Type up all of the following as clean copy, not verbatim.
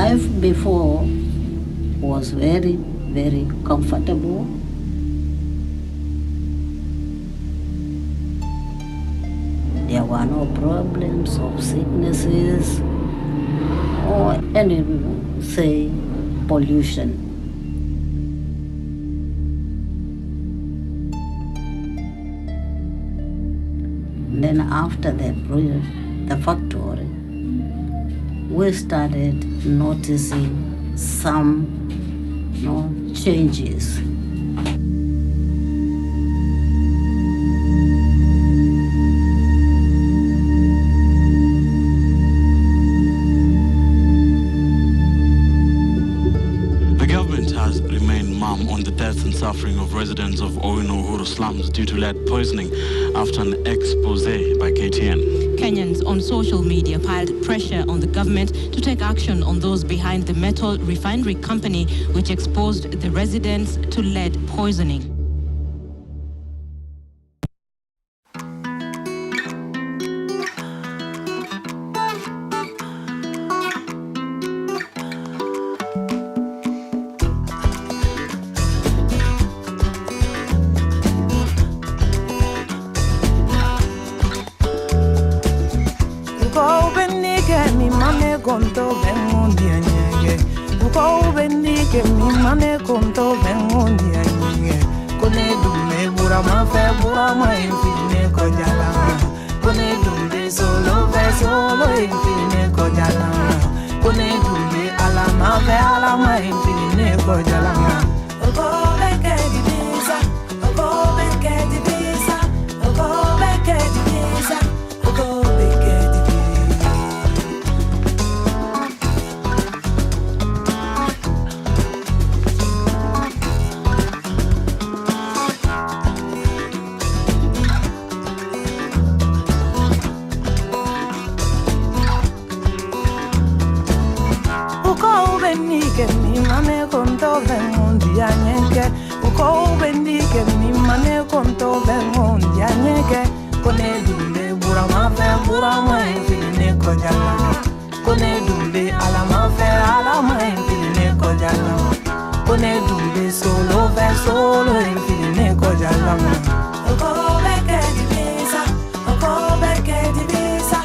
life before was very, very comfortable. There were no problems of sicknesses or any, say, pollution. Then after the factory, we started noticing some changes. On the death and suffering of residents of Owino Uhuru slums due to lead poisoning after an expose by KTN. Kenyans on social media piled pressure on the government to take action on those behind the metal refinery company which exposed the residents to lead poisoning. Conto vengonia nyege uko bendike mi mane conto vengonia nyege kone dume bura ma infine ko jala kone dume solo infine ko jala kone dume ala ma infine ko jala uko beke di visa uko beke di visa uko beke di visa uko beke di que mi mane conto vengonia nyeke uko bendike mi mane conto vengonia nyeke kone dumbe bura ma infine ko jala kone dumbe ala ma infine ko jala kone dumbe solo infine ko jala uko beke di visa uko beke di visa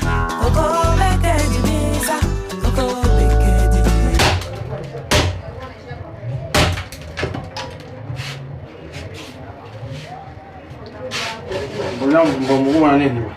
uko beke di visa uko beke di Mbona nini ba?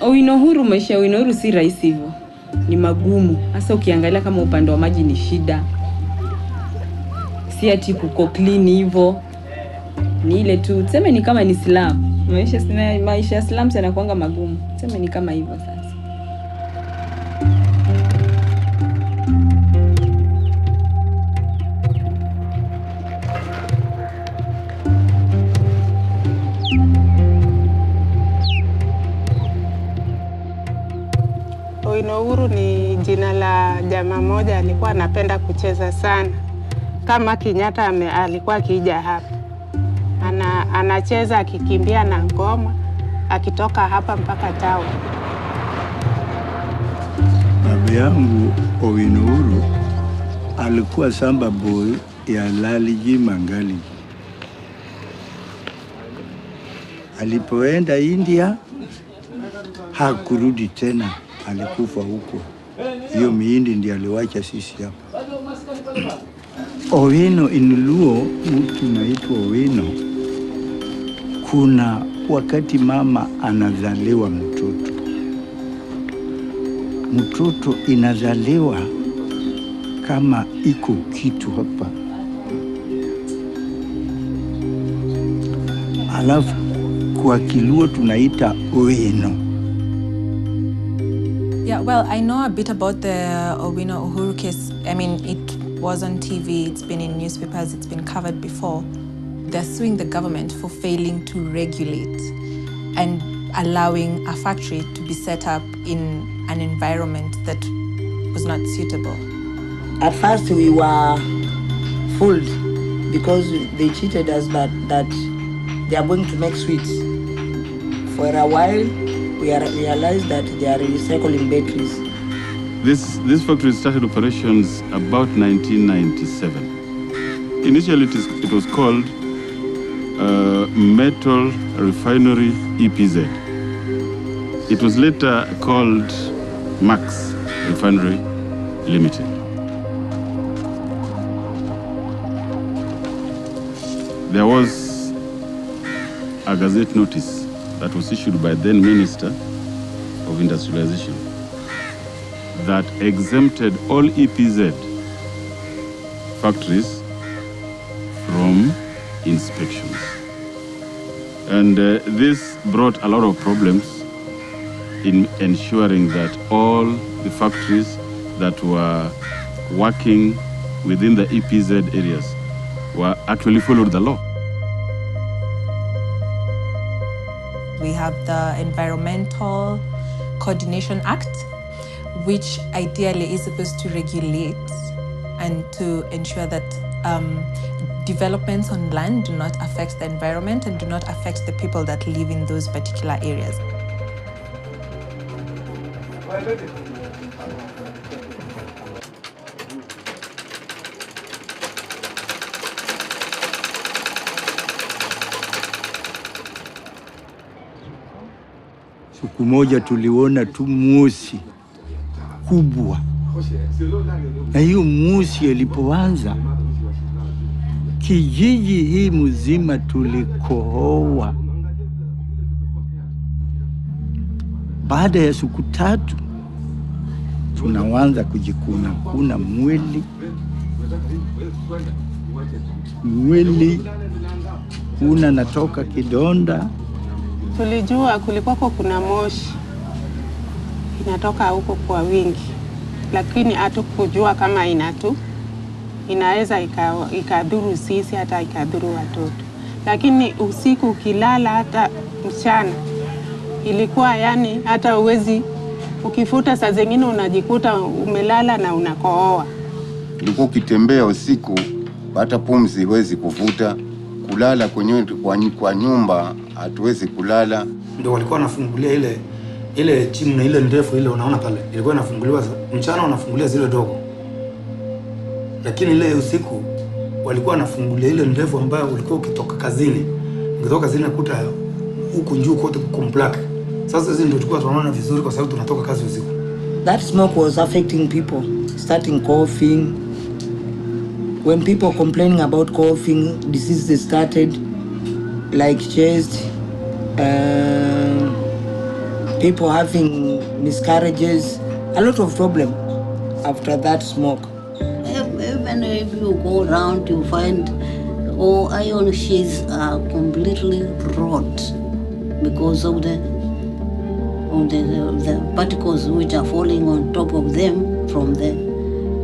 Owino Uhuru, maisha ya Owino Uhuru si rahisi hivyo. Ni magumu. Hasa ukiangalia kama upande wa maji ni shida. Si ati kuko clean hivyo. Ni ile tu, tuseme ni kama ni slum. Maisha ya slums yanakuanga magumu. Tuseme ni kama hivyo sasa. Owino Uhuru ni jina la jamaa moja alikuwa anapenda kucheza sana. Kama Kenyatta alikuwa akija hapa. Anacheza akikimbia na ngoma, akitoka hapa mpaka town. Baba yangu Owino Uhuru alikuwa samba boy ya Laliji Mangali. Alipoenda India hakurudi tena, alikufa huko. Hiyo miindi ndiyo aliwacha sisi hapa. Owino inuluo, mtu naitwa Owino. Kuna wakati mama anazaliwa mtoto inazaliwa kama iko kitu hapa, alafu kwa Kiluo tunaita Owino. Yeah, well, I know a bit about the Owino Uhuru case. I mean, it was on TV, it's been in newspapers, it's been covered before. they're suing the government for failing to regulate and allowing a factory to be set up in an environment that was not suitable. At first we were fooled because they cheated us that they are going to make sweets. For a while, we realized that they are recycling batteries. This factory started operations about 1997. Initially, it was called Metal Refinery EPZ. It was later called Max Refinery Limited. There was a gazette notice that was issued by then Minister of Industrialization that exempted all EPZ factories from inspections. And this brought a lot of problems in ensuring that all the factories that were working within the EPZ areas were actually followed the law. We have the Environmental Coordination Act, which ideally is supposed to regulate and to ensure that developments on land do not affect the environment and do not affect the people that live in those particular areas. Siku moja tuliona tu moshi kubwa, na hiyo moshi ilipoanza kijiji hii mzima tulikohoa. Baada ya siku 3 tunaanza kujikuna mwili kuna natoka kidonda. Tulijua kulikuwako kuna moshi inatoka huko kwa wingi, lakini hatukujua kama inaweza ikadhuru sisi hata ikadhuru watoto. Lakini usiku ukilala hata mchana ilikuwa yani hata uwezi ukifuta, saa zingine unajikuta umelala na unakohoa. Ilikuwa ukitembea usiku hata pumzi huwezi kuvuta, kulala kwa nyumba hatuwezi kulala. Ndio walikuwa wanafungulia ile timu na ile ndefu ile unaona pale. Ilikuwa inafunguliwa mchana, wanafungulia zile dogo. Lakini ile usiku walikuwa wanafungulia ile ndefu ambayo ulikuwa ukitoka kazini. Ukitoka kazini nakuta huko juu kote kumplaka. Sasa hizi ndio tulikuwa tunaona vizuri kwa sababu tunatoka kazi usiku. That smoke was affecting people, starting coughing. When people complaining about coughing, diseases started, like chest, people having miscarriages, a lot of problem after that smoke. Even if you go around, you find all iron sheets are completely rot because of the particles which are falling on top of them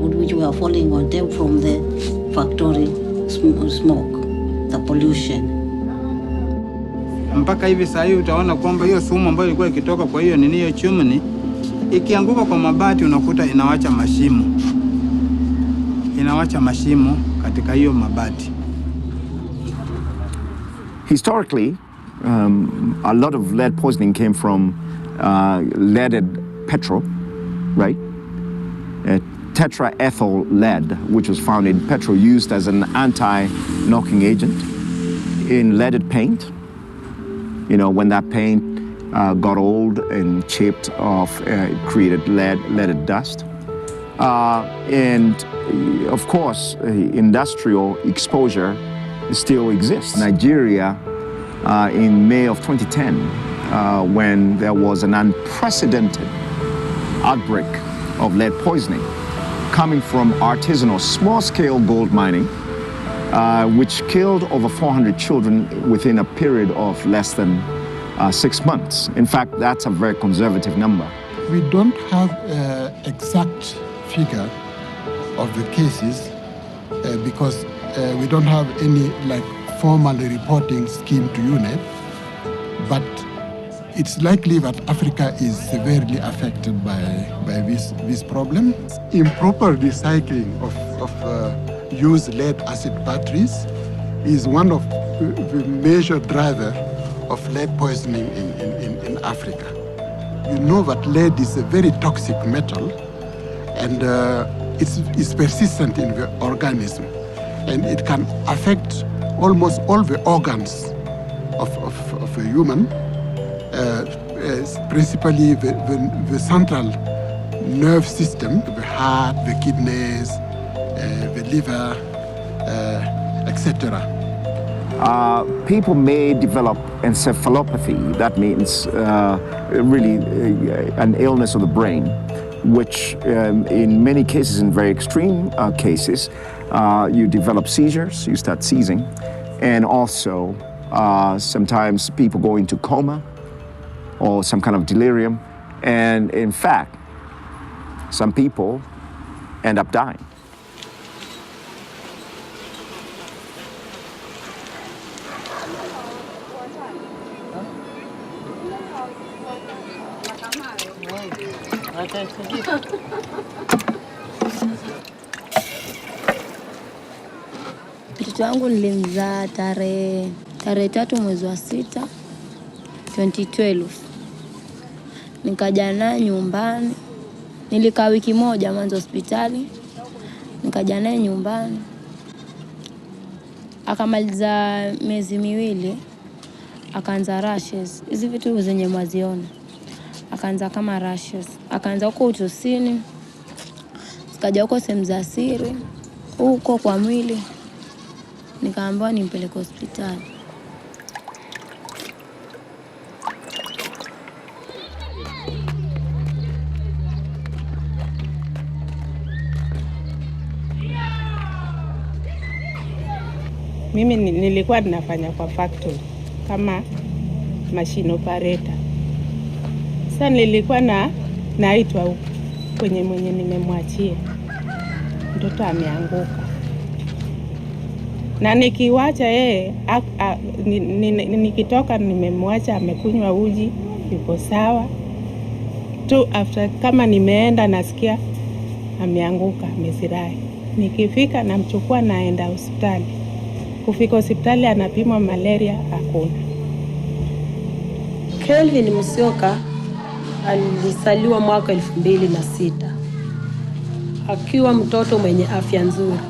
which were falling on them from the factory smoke, the pollution. Mpaka hivi sasa hivi utaona kwamba hiyo sumu ambayo ilikuwa ikitoka kwa hiyo hiyo chimney ikianguka kwa mabati unakuta inawacha mashimo katika hiyo mabati. Historically, a lot of lead poisoning came from leaded petrol, right? Tetraethyl lead, which was found in petrol used as an anti-knocking agent, in leaded paint. You know, when that paint got old and chipped off, it created leaded dust. And of course, industrial exposure still exists. Nigeria, in May of 2010, when there was an unprecedented outbreak of lead poisoning coming from artisanal small-scale gold mining, which killed over 400 children within a period of less than 6 months. In fact, that's a very conservative number. We don't have an exact figure of the cases because we don't have any formally reporting scheme to UNEP, but it's likely that Africa is severely affected by this problem. Improper recycling of used lead acid batteries is one of the major driver of lead poisoning in Africa. You know that lead is a very toxic metal, and it's persistent in the organism, and it can affect almost all the organs of a human, principally the central nerve system, the heart, the kidneys, the liver, etc. People may develop encephalopathy. That means really an illness of the brain, which in many cases, in very extreme cases, you develop seizures, you start seizing, and also sometimes people go into coma or some kind of delirium, and in fact, some people end up dying. Mtoto wangu nilimzaa tarehe 3 mwezi wa 6 2012. Nikaja naye nyumbani. Nilikaa wiki moja mwanzo hospitali. Nikaja naye nyumbani. Akamaliza miezi miwili. Akaanza rashes. Hizi vitu zenye mwaziona. Akaanza kama rashes. Akaanza huko utosini. Sikaja huko sehemu za siri. Huko kwa mwili. Nikaambiwa nimpeleke hospitali. Mimi nilikuwa ninafanya kwa factory kama machine operator. Sasa nilikuwa naitwa huko kwenye mwenye nimemwachia. Mtoto ameanguka. Na nikiwacha yeye, nikitoka nimemwacha amekunywa uji, yuko sawa. Tu after kama nimeenda nasikia ameanguka, amezirai. Nikifika namchukua naenda hospitali. Kufika hospitali anapimwa malaria, hakuna. Kelvin Musyoka alizaliwa mwaka 2006 akiwa mtoto mwenye afya nzuri.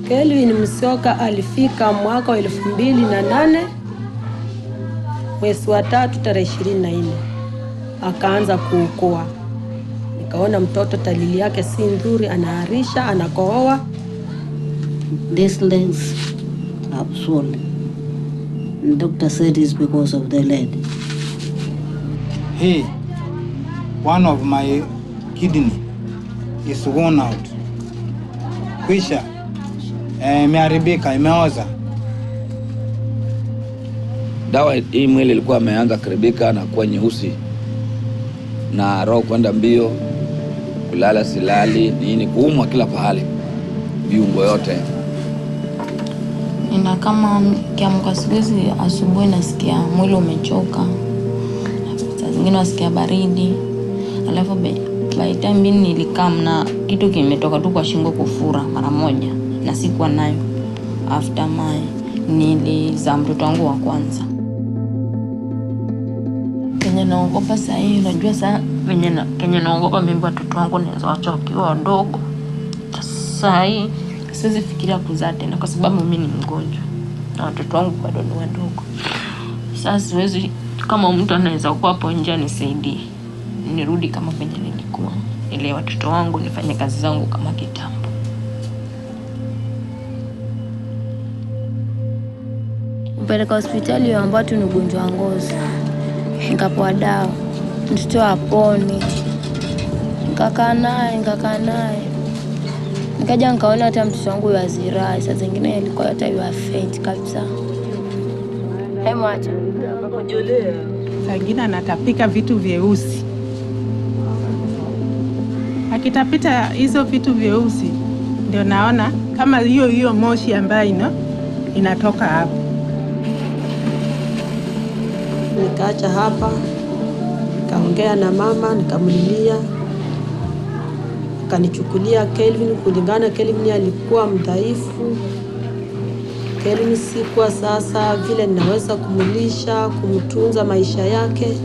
Kelvin Musyoka alifika mwaka wa 2008 mwezi wa 3 tarehe 24. Akaanza kuokoa. Nikaona mtoto dalili yake si nzuri, anaharisha, anakohoa. These legs are swollen. The doctor said it's because of the lead. Hey, one of my kidney is worn out. Kwisha, imeharibika, imeoza. Dawa hii mwili ilikuwa ameanza karibika na kuwa nyeusi. Na roho kwenda mbio, kulala silali, nini kuumwa kila pahali. Viungo yote. Nina kama kiamka siku hizi asubuhi nasikia mwili umechoka. Saa zingine nasikia baridi. Alafu by time mimi nilikaa na kitu kimetoka tu kwa shingo kufura mara moja na sikuwa nayo. After nilizaa mtoto wangu wa kwanza. Kenya naogopa saa hii, unajua saa Kenya naogopa mimi watoto wangu naweza wacha wakiwa wadogo. Saa hii siwezi fikiria kuzaa tena kwa sababu mimi ni mgonjwa na watoto wangu bado ni wadogo. Sasa siwezi, kama mtu anaweza kuwa hapo nje anisaidie nirudi kama penye nilikuwa, ili watoto wangu nifanye kazi zangu kama kitambo. Mpeleka hospitali ambao tu ni ugonjwa wa ngozi. Nikapewa dawa. Mtoto apone. Nikakaa naye. Nikaja nikaona hata mtoto wangu yazirai. Saa zingine alikuwa hata faint kabisa. Hemu acha. Saa ingine anatapika vitu vyeusi. Akitapita hizo vitu vyeusi ndio naona kama hiyo moshi ambayo inatoka hapo. Nikaacha hapa, nikaongea na mama, nikamlilia, akanichukulia Kelvin. Kulingana Kelvin alikuwa mdhaifu. Kelvin sikuwa sasa vile ninaweza kumulisha, kumtunza maisha yake,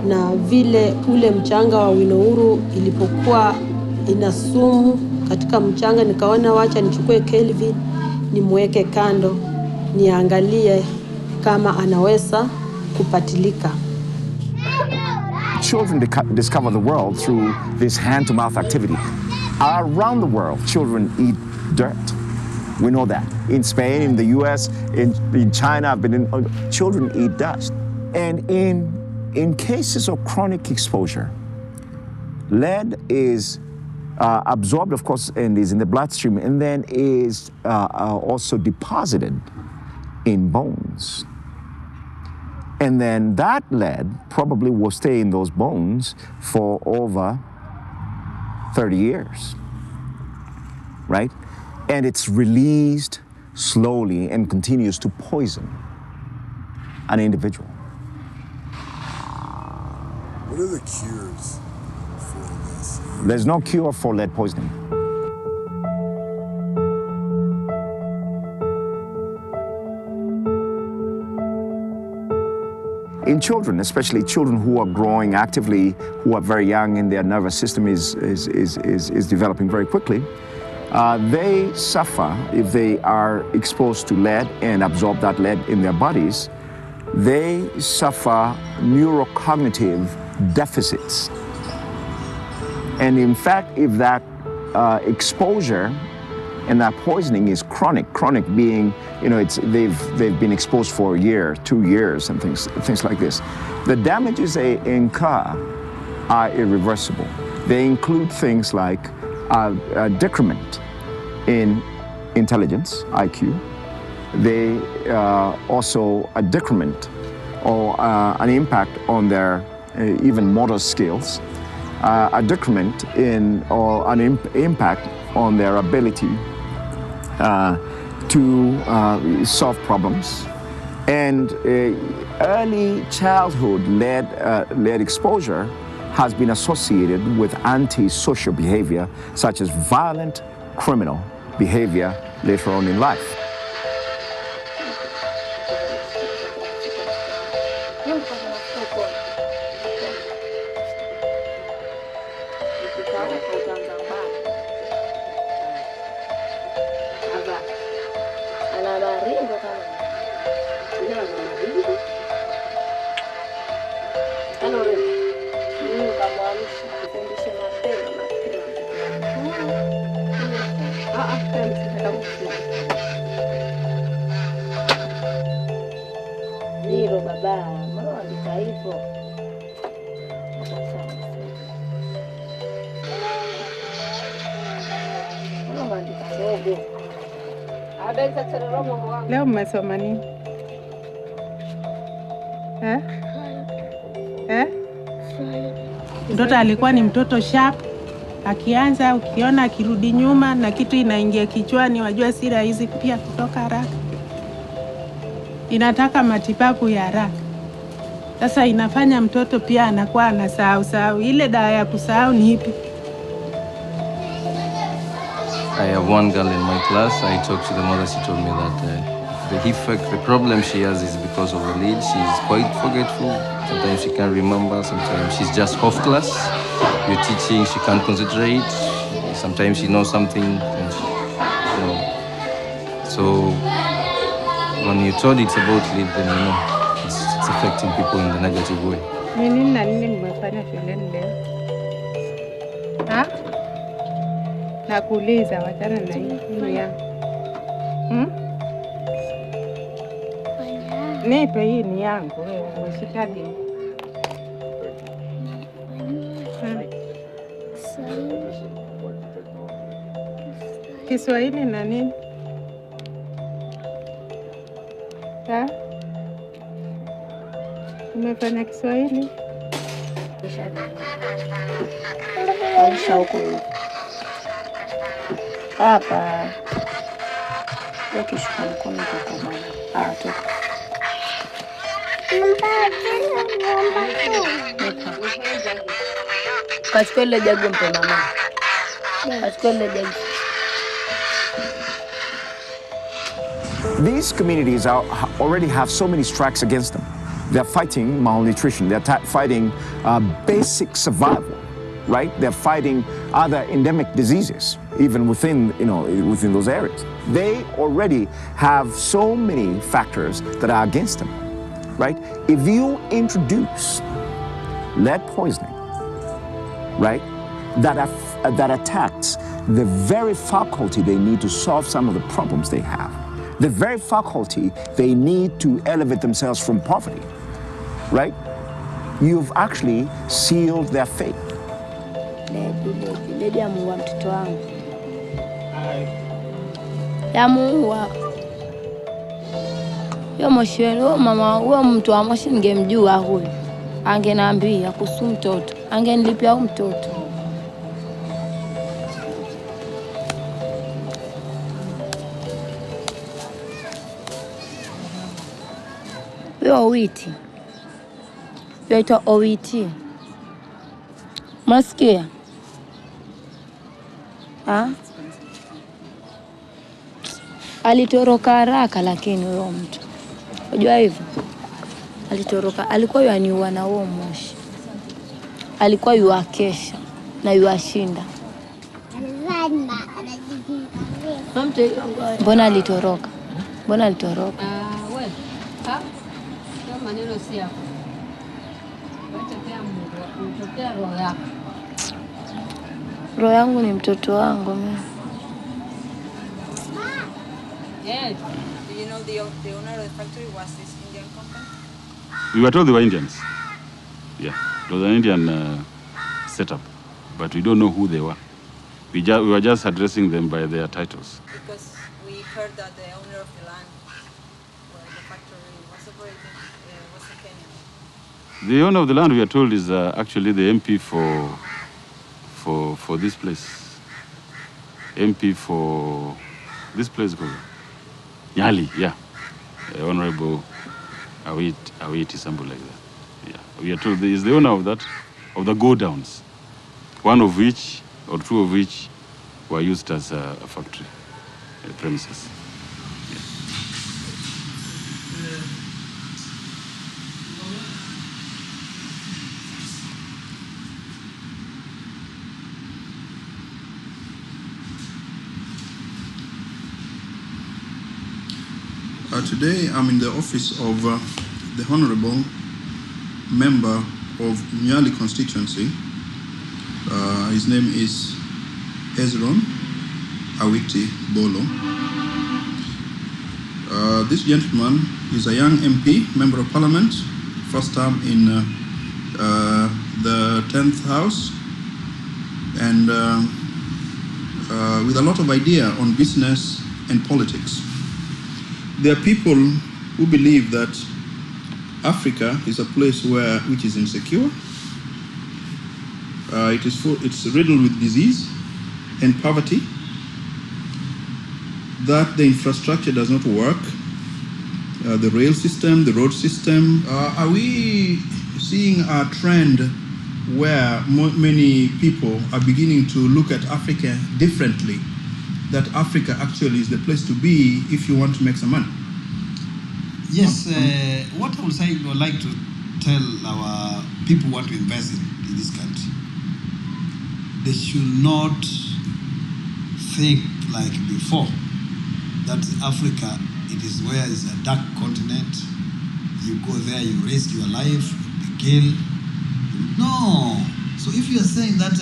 na vile ule mchanga wa Uhuru ilipokuwa ina sumu katika mchanga, nikaona wacha nichukue Kelvin nimweke kando, niangalie kama anaweza kupatilika. Children discover the world through this hand-to-mouth activity. Around the world, children eat dirt. We know that. In Spain, in the US, in China, children eat dust. And in cases of chronic exposure, lead is absorbed, of course, and is in the bloodstream, and then is also deposited in bones. And then that lead probably will stay in those bones for over 30 years, right? And it's released slowly and continues to poison an individual. What are the cures for this? There's no cure for lead poisoning. In children, especially children who are growing actively, who are very young and their nervous system is developing very quickly, they suffer if they are exposed to lead and absorb that lead in their bodies. They suffer neurocognitive deficits. And in fact, if that exposure and that poisoning is chronic being, they've been exposed for a year, 2 years, and things like this, the damages they incur are irreversible. They include things like a decrement in intelligence, IQ. They also a decrement or an impact on their even motor skills, a decrement or an impact on their ability to solve problems. And early childhood lead exposure has been associated with antisocial behavior, such as violent criminal behavior later on in life. Leo mmesoma nini? Mtoto alikuwa ni mtoto sharp, akianza ukiona akirudi nyuma na kitu inaingia kichwani, wajua si rahisi pia kutoka haraka. Inataka matibabu ya haraka. Sasa inafanya mtoto pia anakuwa anasahau. Ile dawa ya kusahau ni ipi? I have one girl in my class. I talked to the mother. She told me that the problem she has is because of the lead. She's quite forgetful. Sometimes she can't remember. Sometimes she's just off class. You're teaching, she can't concentrate. Sometimes she knows something. And So when you told it's about lead, then it's affecting people in the negative way. Nini na nini mmefanya shuleni leo? Nakuuliza, wachana na hii yangu. Nipe hii ni yangu, wewe umeshikaje? Kiswahili na nini? Umefanya Kiswahili? Aisha huko. Hapa. Ukishuka mkono kwa baba. Toka. Kachukua ile jagi mpe mama. Kachukua ile jagi. These communities already have so many strikes against them. They're fighting malnutrition. They're fighting basic survival, right? They're fighting other endemic diseases, even within those areas. They already have so many factors that are against them, right? If you introduce lead poisoning, right, that attacks the very faculty they need to solve some of the problems they have, the very faculty they need to elevate themselves from poverty, right? You've actually sealed their fate. Lady amuua mtoto wangu. Yamuua. Yo moshwelo mama, huyo mtu wa moshi ningemjua huyo. Angeniambia kuhusu mtoto. Angenilipia mtoto. Yo witi. Yo ito owiti. Masikia? Alitoroka haraka lakini huyo mtu. Unajua hivyo? Alitoroka, alikuwa yaniua na huo moshi. Alikuwa yuakesha na yuashinda. Mbona alitoroka? Mbona alitoroka? Wewe. Kama maneno si yako. Unatokea roho yako. Roho yangu ni mtoto wangu mimi. Yes. Do you know the owner of the factory was this Indian company? We were told they were Indians. Yeah, it was an Indian setup, but we don't know who they were. We were just addressing them by their titles. Because we heard that the owner of the land where the factory was operating was a Kenyan. The owner of the land, we are told, is actually the MP for this place. MP for this place called Nyali, yeah. Honorable Awiti, something like that. Yeah, we are told he is the owner of that, of the go-downs, one of which, or two of which, were used as a factory premises. Today I'm in the office of the Honorable Member of Nyali constituency. His name is Hezron Awiti Bolo. This gentleman is a young MP, Member of Parliament, first term in the 10th House, and with a lot of idea on business and politics. There are people who believe that Africa is a place which is insecure. It's riddled with disease and poverty. That the infrastructure does not work. The rail system, the road system. Are we seeing a trend where many people are beginning to look at Africa differently? That Africa actually is the place to be if you want to make some money? Yes, what I would like to tell our people who want to invest in this country, they should not think like before, that Africa, it is where it's a dark continent, you go there, you risk your life, you kill. No. So if you are saying that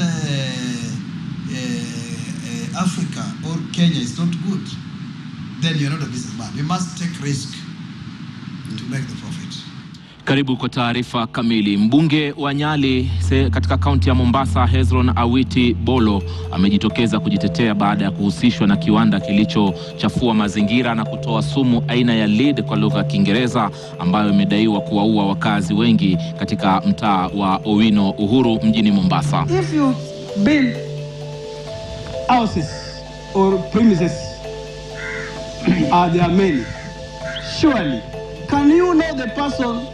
Africa or Kenya is not good, then you're not a businessman. You must take risk to make the profit. Karibu kwa taarifa kamili. Mbunge wa Nyali katika kaunti ya Mombasa, Hezron Awiti Bolo, amejitokeza kujitetea baada ya kuhusishwa na kiwanda kilichochafua mazingira na kutoa sumu aina ya lead kwa lugha ya Kiingereza, ambayo imedaiwa kuwaua wakazi wengi katika mtaa wa Owino, Uhuru, mjini Mombasa. If you build houses or premises there are many. Surely, can you know the person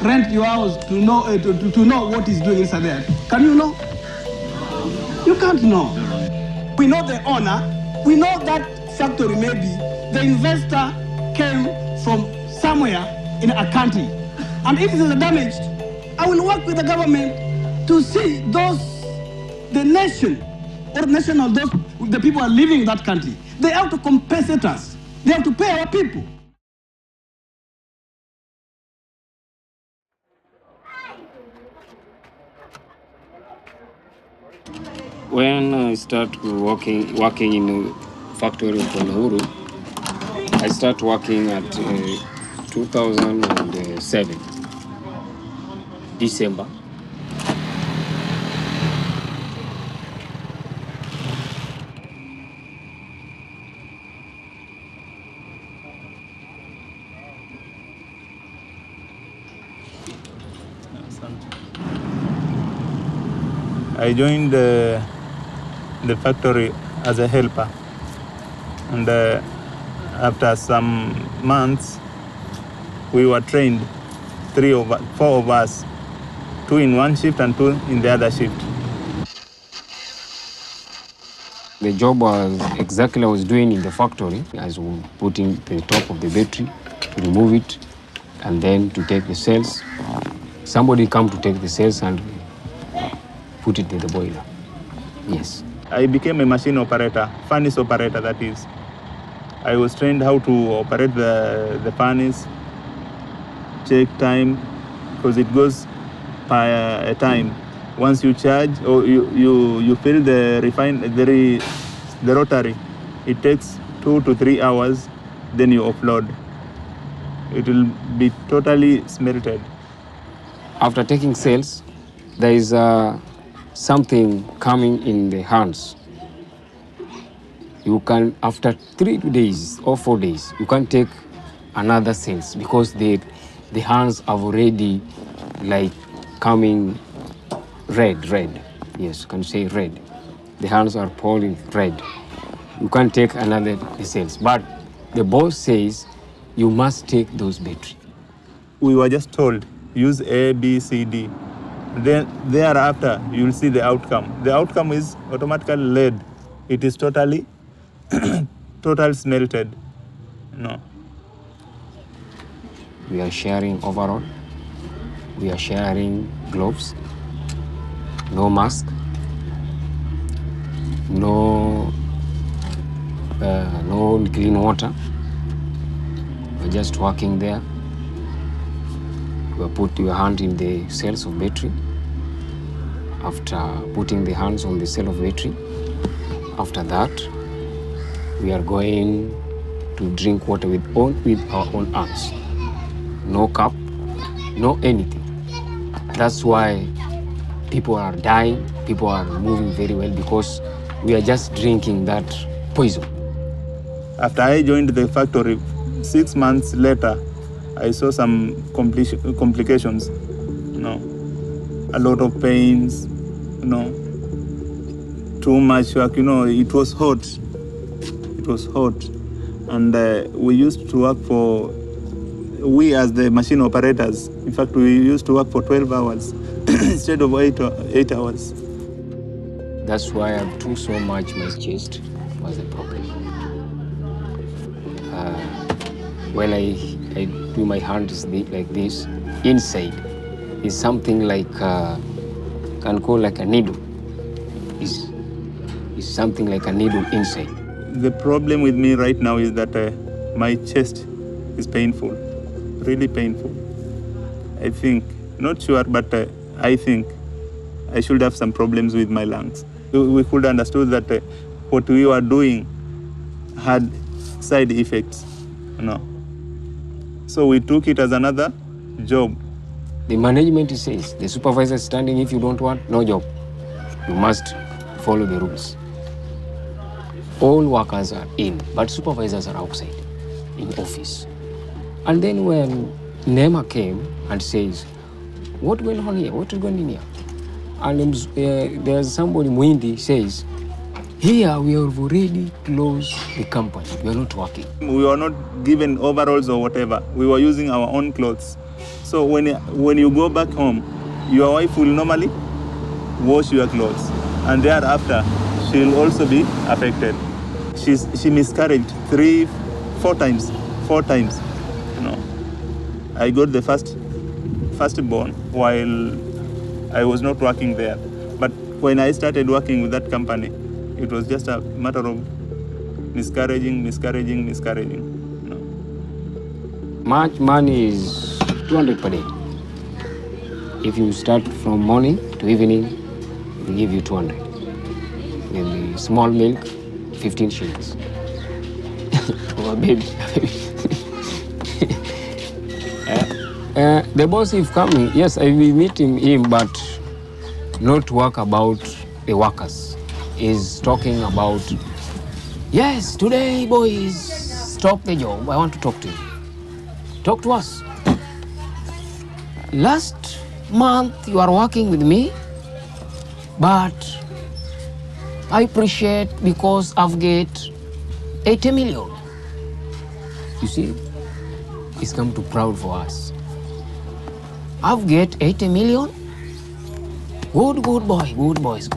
rent your house to know what he's doing inside there? Can you know? You can't know. We know the owner. We know that factory maybe the investor came from somewhere in a country. And if it is damaged, I will work with the government to see the nation or national, the people are living in that country. They have to compensate us. They have to pay our people. When I start working in a factory of Uhuru, I start working at 2007, December. I joined the factory as a helper, and after some months, we were trained, 4 of us, 2 in one shift and 2 in the other shift. The job was exactly what I was doing in the factory, as putting the top of the battery, to remove it, and then to take the cells. Somebody come to take the cells and put it in the boiler. Yes. I became a machine operator, furnace operator that is. I was trained how to operate the furnace, check time, because it goes by a time. Once you charge or you fill the rotary, it takes 2 to 3 hours, then you offload. It will be totally smelted. After taking cells, there is something coming in the hands. You can, after 3 days or 4 days, you can take another cells because the hands have already like coming red. Yes, you can say red. The hands are pouring red. You can take another cells, but the boss says you must take those batteries. We were just told, use A, B, C, D. Then thereafter, you will see the outcome. The outcome is automatically lead. It is totally smelted. No. We are sharing overall. We are sharing gloves. No mask. No clean water. We're just working there. You put your hand in the cells of battery. After putting the hands on the cell of battery, after that, we are going to drink water with our own hands. No cup, no anything. That's why people are dying, people are moving very well, because we are just drinking that poison. After I joined the factory, 6 months later, I saw some complications. A lot of pains, too much work. It was hot. It was hot, and we used to work we as the machine operators, in fact, we used to work for 12 hours instead of 8 hours. That's why I took so much. My chest was a problem. When I do my hands like this, inside is something like can call like a needle. Is something like a needle inside. The problem with me right now is that my chest is painful, really painful. I think, not sure, but I think I should have some problems with my lungs. We could understand that what we were doing had side effects, So we took it as another job. The management says, the supervisor is standing, if you don't want, no job. You must follow the rules. All workers are in, but supervisors are outside, in office. And then when Nema came and says, what went on here? What is going on here? And there's somebody, Mwindi, says, Here we have already closed the company. We are not working. We were not given overalls or whatever. We were using our own clothes. So when you go back home, your wife will normally wash your clothes, and thereafter she'll also be affected. She miscarried 4 times. I got the firstborn while I was not working there. But when I started working with that company, it was just a matter of miscarrying. Much money is 200 per day. If you start from morning to evening, we give you 200. Maybe small milk, 15 shillings. Oh, baby. The boss is coming. Yes, I will meet him, but not work about the workers. He's talking about, yes, today, boys, stop the job. I want to talk to you. Talk to us. Last month, you are working with me, but I appreciate because I've get 80 million. You see, it's come to proud for us. I've get 80 million. Good boy, good boys.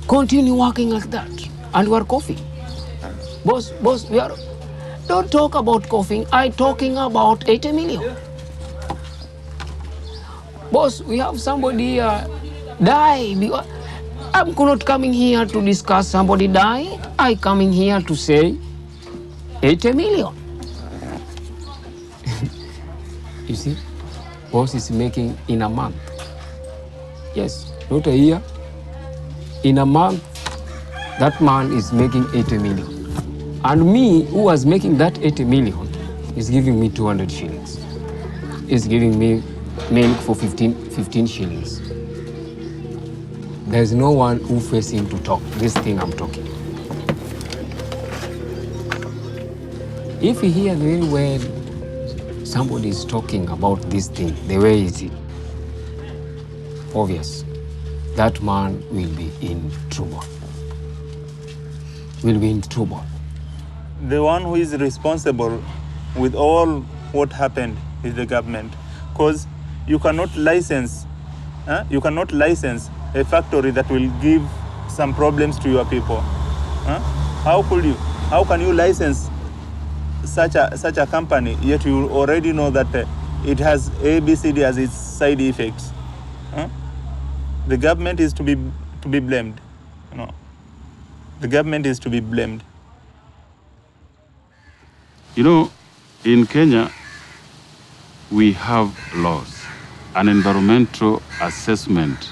Continue working like that. And we are coughing. Boss, we are, don't talk about coughing. I'm talking about 80 million. Boss, we have somebody die. I'm not coming here to discuss somebody die. I'm coming here to say 80 million. You see, boss is making in a month. Yes, not a year. In a month, that man is making 80 million. And me, who was making that 80 million, is giving me 200 shillings. Is giving me milk for 15 shillings. There's no one who facing to talk this thing I'm talking. If you hear very well, somebody is talking about this thing, the way it is, obvious, that man will be in trouble. The one who is responsible with all what happened is the government, because you cannot license a factory that will give some problems to your people. How can you license such a company, yet you already know that it has ABCD as its side effects? The government is to be blamed. The government is to be blamed. You know, in Kenya, we have laws. An environmental assessment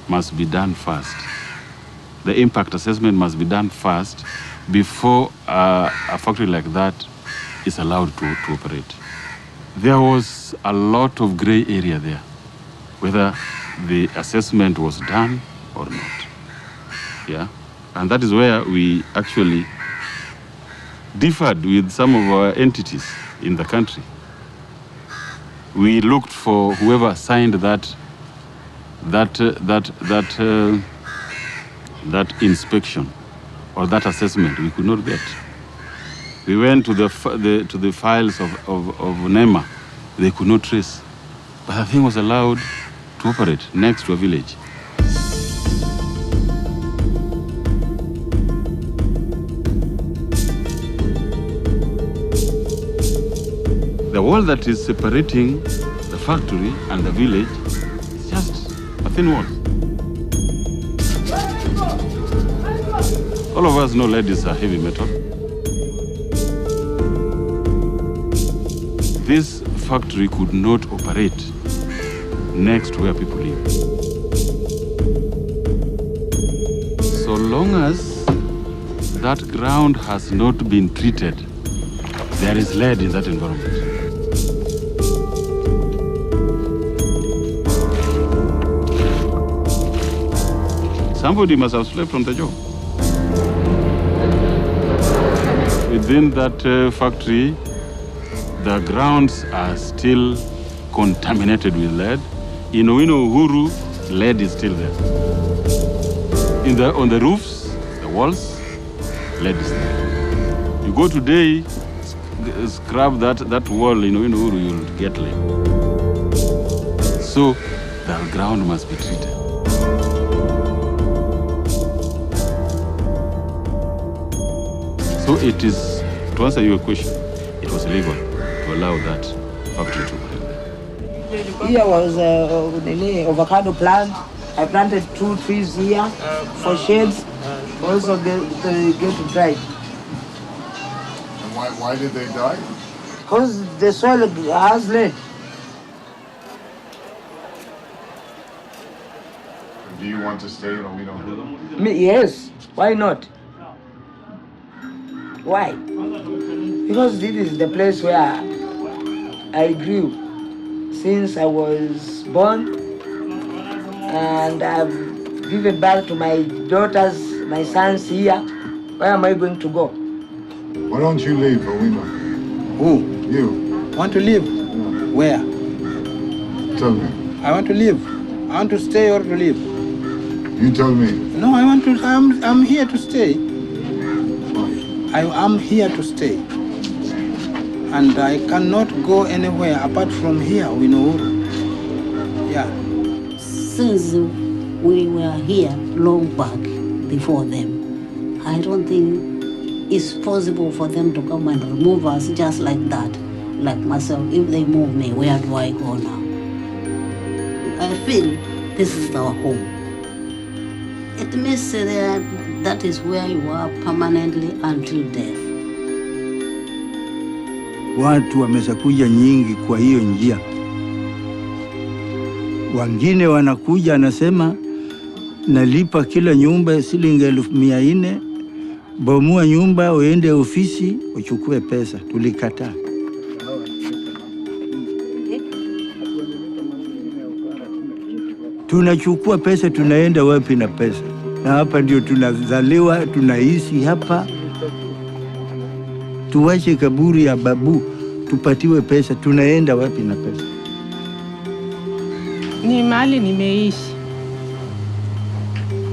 must be done first. The impact assessment must be done first before a factory like that is allowed to operate. There was a lot of gray area there, whether the assessment was done or not. Yeah, and that is where we actually differed with some of our entities in the country. We looked for whoever signed that inspection or that assessment. We could not get. We went to the files of NEMA. They could not trace, but the thing was allowed to operate next to a village. The wall that is separating the factory and the village is just a thin wall. All of us know lead is a heavy metal. This factory could not operate next to where people live. So long as that ground has not been treated, there is lead in that environment. Somebody must have slept on the job. Within that factory, the grounds are still contaminated with lead. In Owino, Uhuru, lead is still there. On the roofs, the walls, lead is there. You go today, scrub that wall in Uhuru, you'll get lead. So the ground must be treated. So it is, to answer your question, it was legal to allow that factory to operate there. Here was avocado plant. I planted 2 trees here for shades, also get dried. And why did they die? Because the soil has lead. Do you want to stay in Owino? Me, yes. Why not? Why? Because this is the place where I grew since I was born, and I've given birth to my daughters, my sons here. Where am I going to go? Why don't you leave Owino? Who? You. Want to leave? Yeah. Where? Tell me. I want to leave. I want to stay or to leave. You tell me. No, I want to. I'm here to stay. I am here to stay, and I cannot go anywhere apart from here in Uhuru. Yeah. Since we were here long back before them, I don't think it's possible for them to come and remove us just like that. Like myself, if they move me, where do I go now? I feel this is our home. It means that is where you are permanently until death. Watu wameshakuja nyingi kwa hiyo njia. Wengine wanakuja anasema nalipa kila nyumba shilingi 400, bomoa nyumba uende ofisi uchukue pesa. Tulikataa. Tunachukua pesa, tunaenda wapi na pesa? Na hapa ndio tunazaliwa, tunaishi hapa. Tuwache kaburi ya babu, tupatiwe pesa, tunaenda wapi na pesa? Ni mahali nimeishi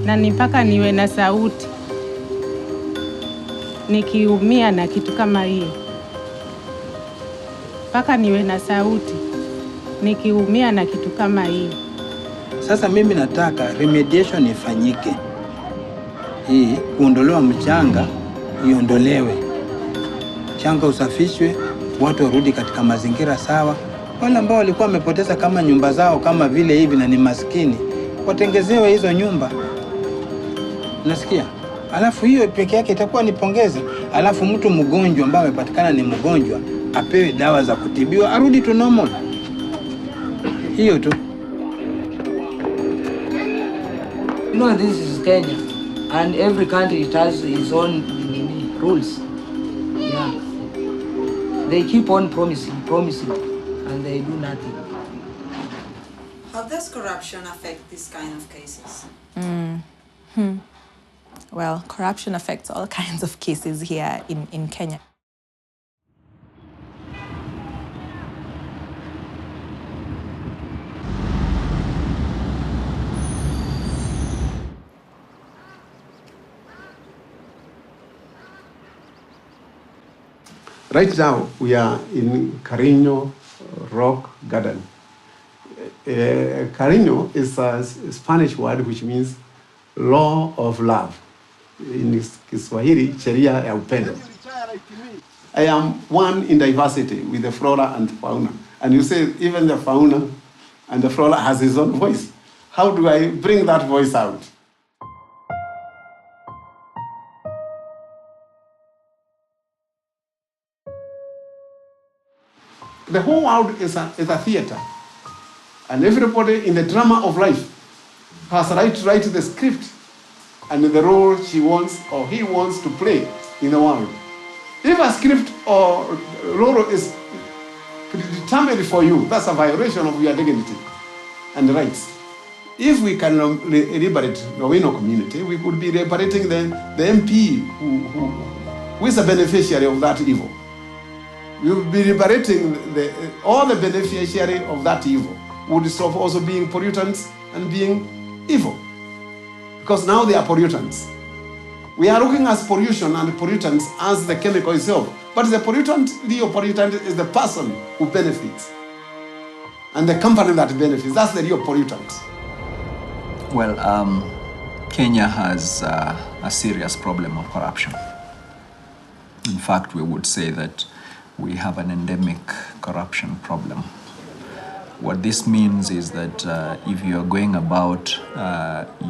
na mpaka niwe na sauti nikiumia na kitu kama hiyo, mpaka niwe na sauti nikiumia na kitu kama hiyo. Sasa mimi nataka remediation ifanyike. Hii kuondolewa mchanga iondolewe. Mchanga usafishwe, watu warudi katika mazingira sawa. Wale ambao walikuwa wamepoteza kama nyumba zao kama vile hivi na ni maskini, watengezewe hizo nyumba. Nasikia? Alafu hiyo peke yake itakuwa ni pongezi. Alafu mtu mgonjwa ambaye amepatikana ni mgonjwa apewe dawa za kutibiwa, arudi to normal. Hiyo tu. You know, this is Kenya, and every country it has its own rules. Yeah. They keep on promising, and they do nothing. How does corruption affect this kind of cases? Well, corruption affects all kinds of cases here in Kenya. Right now, we are in Cariño Rock Garden. Cariño is a Spanish word which means law of love. In Kiswahili, sheria ya upendo. I am one in diversity with the flora and fauna. And you say even the fauna and the flora has its own voice. How do I bring that voice out? The whole world is a theater. And everybody in the drama of life has a right to write the script and the role she wants or he wants to play in the world. If a script or role is predetermined for you, that's a violation of your dignity and rights. If we can liberate the Owino community, we could be liberating the MP who is a beneficiary of that evil. We will be liberating all the beneficiary of that evil would stop also being pollutants and being evil. Because now they are pollutants. We are looking at pollution and pollutants as the chemical itself. But the pollutant, real pollutant, is the person who benefits. And the company that benefits. That's the real pollutant. Well, Kenya has a serious problem of corruption. In fact, we would say that we have an endemic corruption problem. What this means is that if you are going about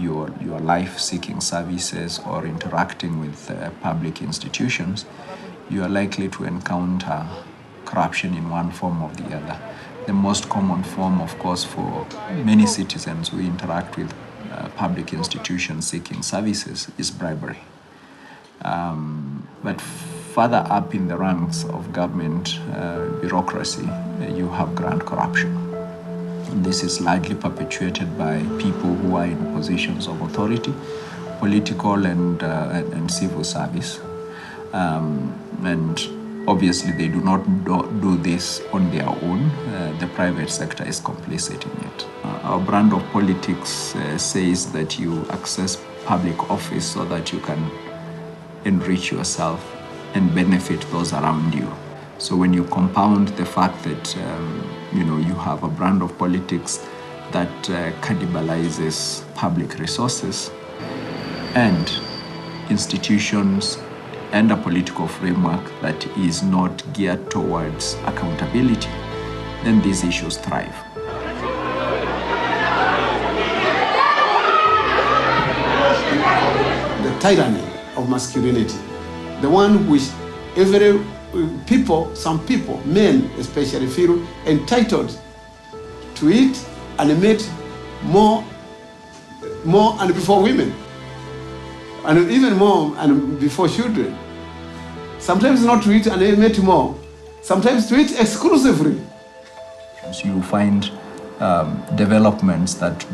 your life seeking services or interacting with public institutions, you are likely to encounter corruption in one form or the other. The most common form, of course, for many citizens who interact with public institutions seeking services is bribery. But further up in the ranks of government bureaucracy, you have grand corruption. And this is largely perpetuated by people who are in positions of authority, political and civil service. And obviously they do not do this on their own. The private sector is complicit in it. Our brand of politics says that you access public office so that you can enrich yourself and benefit those around you. So when you compound the fact that you have a brand of politics that cannibalizes public resources and institutions and a political framework that is not geared towards accountability, then these issues thrive. The tyranny of masculinity, the one which some people, men especially, feel entitled to it and mate more and before women, and even more and before children. Sometimes not to eat and mate more, sometimes to eat exclusively. So you find developments that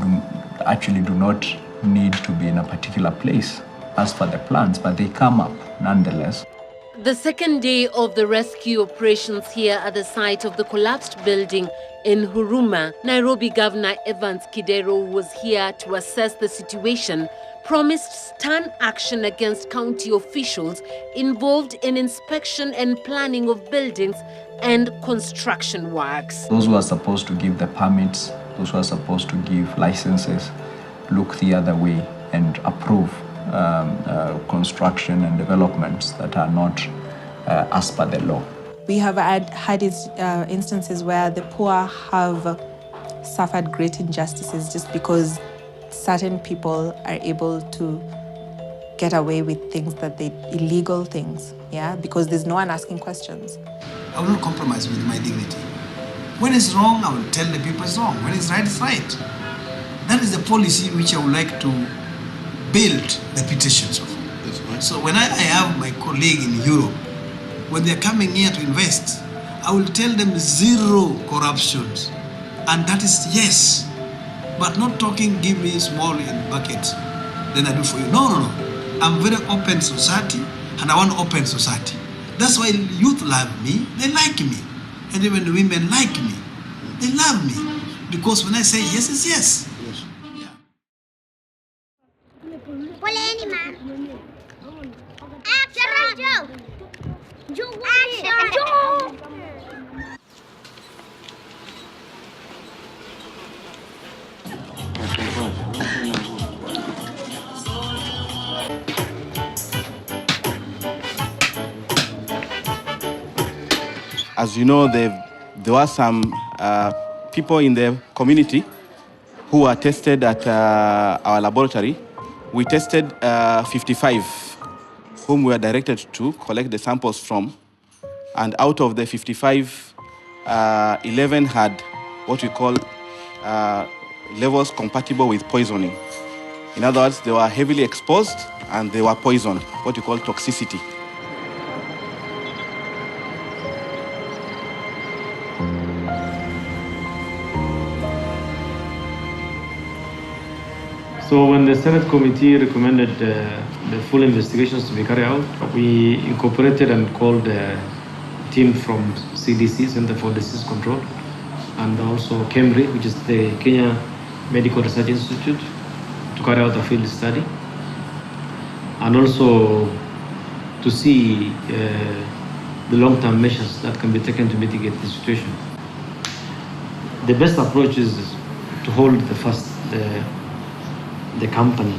actually do not need to be in a particular place as per the plans, but they come up nonetheless. The second day of the rescue operations here at the site of the collapsed building in Huruma, Nairobi Governor Evans Kidero was here to assess the situation, promised stern action against county officials involved in inspection and planning of buildings and construction works. Those who are supposed to give the permits, those who are supposed to give licenses, look the other way and approve construction and developments that are not as per the law. We have had instances where the poor have suffered great injustices just because certain people are able to get away with things illegal things, because there's no one asking questions. I will not compromise with my dignity. When it's wrong, I will tell the people it's wrong. When it's right, it's right. That is the policy which I would like to build the petitions of. So when I have my colleague in Europe, when they're coming here to invest, I will tell them zero corruptions. And that is yes. But not talking, give me small in buckets, then I do for you. No. I'm very open society, and I want open society. That's why youth love me, they like me. And even the women like me, they love me. Because when I say yes, it's yes. As you know, there were some people in the community who were tested at our laboratory. We tested 55 whom we were directed to collect the samples from. And out of the 55, 11 had what we call levels compatible with poisoning. In other words, they were heavily exposed and they were poisoned, what we call toxicity. So when the Senate committee recommended the full investigations to be carried out, we incorporated and called a team from CDC, Center for Disease Control, and also KEMRI, which is the Kenya Medical Research Institute, to carry out a field study. and also to see the long-term measures that can be taken to mitigate the situation. The best approach is to hold the company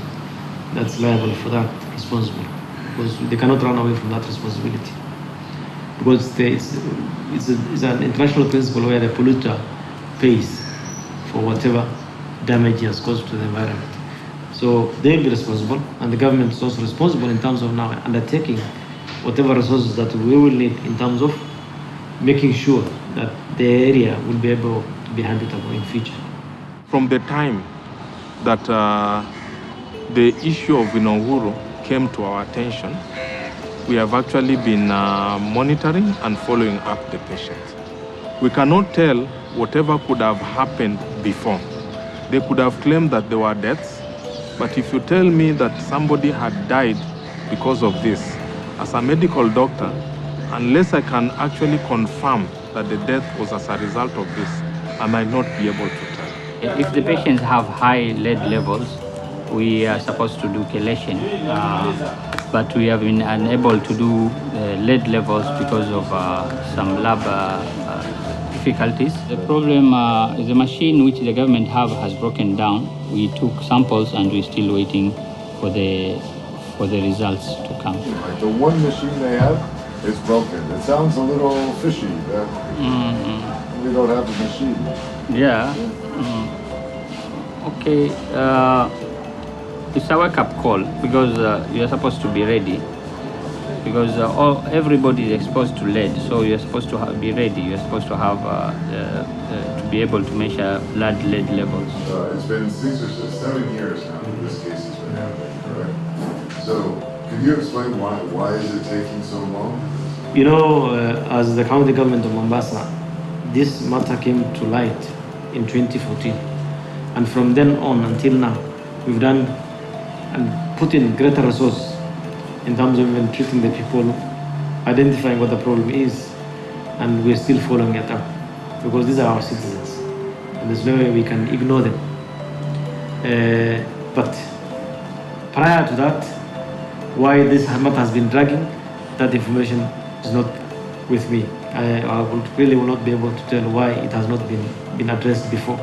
that's liable for that responsible, because they cannot run away from that responsibility. Because it's an international principle where the polluter pays for whatever damage he has caused to the environment. So they'll be responsible, and the government is also responsible in terms of now undertaking whatever resources that we will need in terms of making sure that the area will be able to be habitable in future. From the time that the issue of Uhuru came to our attention, we have actually been monitoring and following up the patients. We cannot tell whatever could have happened before. They could have claimed that there were deaths, but if you tell me that somebody had died because of this, as a medical doctor, unless I can actually confirm that the death was as a result of this, I might not be able to tell. If the patients have high lead levels, we are supposed to do chelation, but we have been unable to do lead levels because of some lab difficulties. The problem is the machine which the government has broken down. We took samples and we're still waiting for the results to come. Like the one machine they have is broken. It sounds a little fishy that we don't have the machine. Yeah. Okay. It's a wake-up call because you're supposed to be ready. Because everybody is exposed to lead, so you're supposed to be ready. You're supposed to have to be able to measure blood lead levels. It's been 6 or 7 years now that this case has been happening, correct? So, can you explain why is it taking so long? You know, as the county government of Mombasa, this matter came to light in 2014, and from then on until now, we've done and put in greater resources in terms of even treating the people, identifying what the problem is, and we're still following it up because these are our citizens and there's no way we can ignore them. But prior to that, why this matter has been dragging, that information is not with me. I will not be able to tell why it has not been addressed before.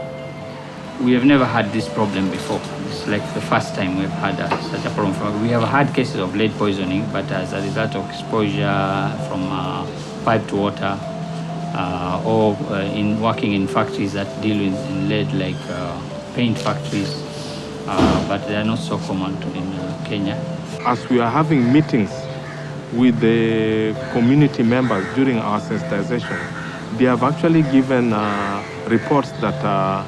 We have never had this problem before. It's like the first time we've had such a problem. We have had cases of lead poisoning, but as a result of exposure from pipe to water or in working in factories that deal with lead, like paint factories, but they are not so common in Kenya. As we are having meetings with the community members during our sensitization, they have actually given reports that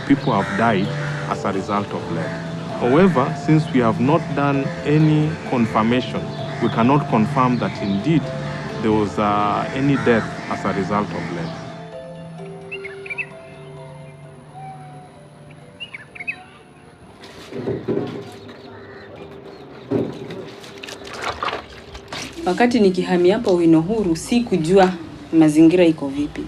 people have died as a result of lead. However, since we have not done any confirmation, we cannot confirm that indeed there was any death as a result of lead. Wakati nikihamia hapa Uhuru, si kujua mazingira iko vipi.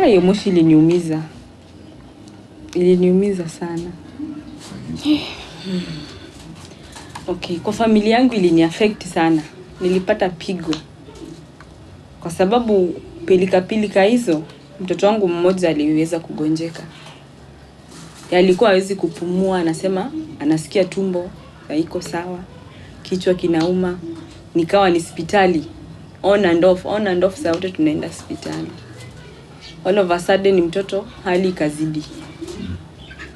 Hiyo moshi iliniumiza. Iliniumiza sana. Okay, kwa familia yangu iliniaffect sana. Nilipata pigo. Kwa sababu pilika hizo, mtoto wangu mmoja aliweza kugonjeka. Alikuwa hawezi kupumua, anasema anasikia tumbo haiko sawa, kichwa kinauma. Nikawa ni hospitali. On and off saa wote tunaenda hospitali. All of a sudden mtoto hali ikazidi.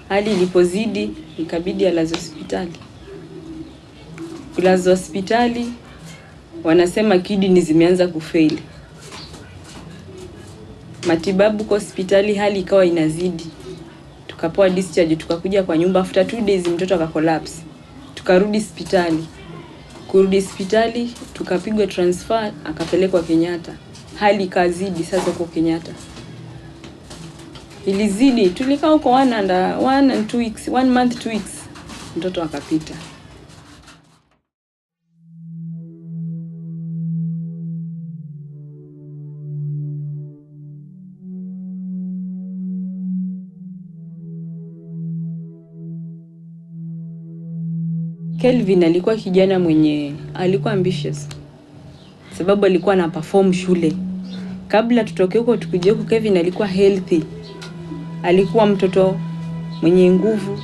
Hali ilipozidi ikabidi alazwe hospitali. Kulazwa hospitali wanasema kidney zimeanza kufail. Matibabu kwa hospitali hali ikawa inazidi. Tukapewa discharge, tukakuja kwa nyumba. After 2 days mtoto akacollapse. Tukarudi hospitali. Kurudi hospitali tukapigwa transfer akapelekwa Kenyatta. Hali ikazidi sasa kwa Kenyatta. Ilizidi, tulikaa huko 1 month 2 weeks, mtoto akapita. Kelvin alikuwa kijana mwenye alikuwa ambitious. Sababu alikuwa na perform shule. Kabla tutoke huko tukuje huko, Kevin alikuwa healthy. Alikuwa mtoto mwenye nguvu,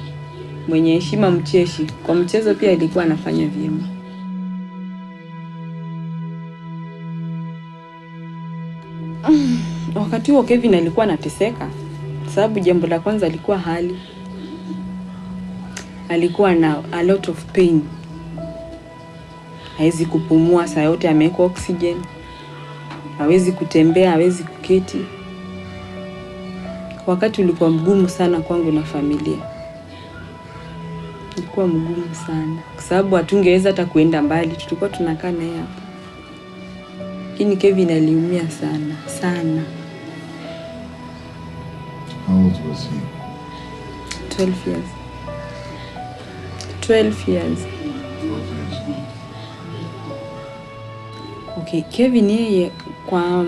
mwenye heshima, mcheshi. Kwa mchezo pia alikuwa anafanya vyema. Wakati huo Kevin alikuwa anateseka. Sababu jambo la kwanza alikuwa hali. Alikuwa na a lot of pain. Hawezi kupumua, saa yote ameweka oxygen. Hawezi kutembea, hawezi kuketi. Wakati ulikuwa mgumu sana kwangu na familia. Ulikuwa mgumu sana. Kwa sababu hatungeweza hata kuenda mbali, tulikuwa tunakaa naye hapa. Lakini Kevin aliumia sana, sana. How old was he? 12 years. 12 years. Okay, Kevin yeye kwa